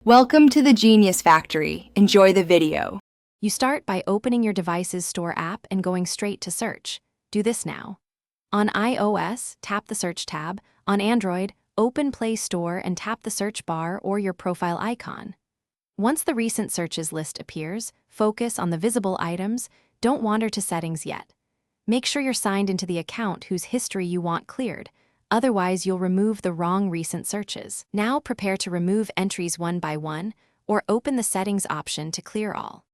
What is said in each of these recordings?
Welcome to the Genius Factory. Enjoy the video. You start by opening your device's store app and going straight to search. Do this now. On iOS, tap the Search tab. On Android, open Play Store and tap the search bar or your profile icon. Once the Recent Searches list appears, focus on the visible items. Don't wander to settings yet. Make sure you're signed into the account whose history you want cleared. Otherwise, you'll remove the wrong recent searches. Now prepare to remove entries one by one, or open the Settings option to clear all.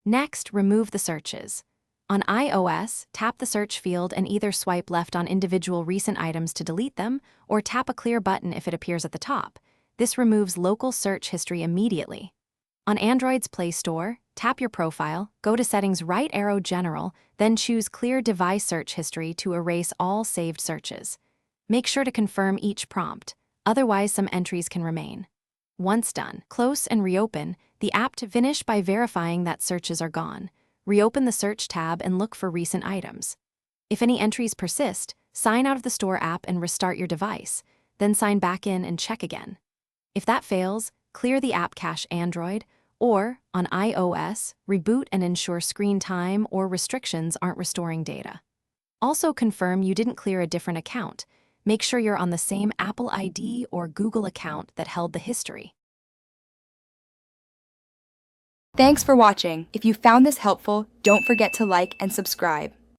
Next, remove the searches. On iOS, tap the search field and either swipe left on individual recent items to delete them, or tap a clear button if it appears at the top. This removes local search history immediately. On Android's Play Store, tap your profile, go to Settings right arrow General, then choose Clear Device Search History to erase all saved searches. Make sure to confirm each prompt, otherwise some entries can remain. Once done, close and reopen the app to finish by verifying that searches are gone. Reopen the Search tab and look for recent items. If any entries persist, sign out of the Store app and restart your device, then sign back in and check again. If that fails, clear the app cache Android, or, on iOS, reboot and ensure screen time or restrictions aren't restoring data. Also confirm you didn't clear a different account. Make sure you're on the same Apple ID or Google account that held the history. Thanks for watching. If you found this helpful, don't forget to like and subscribe.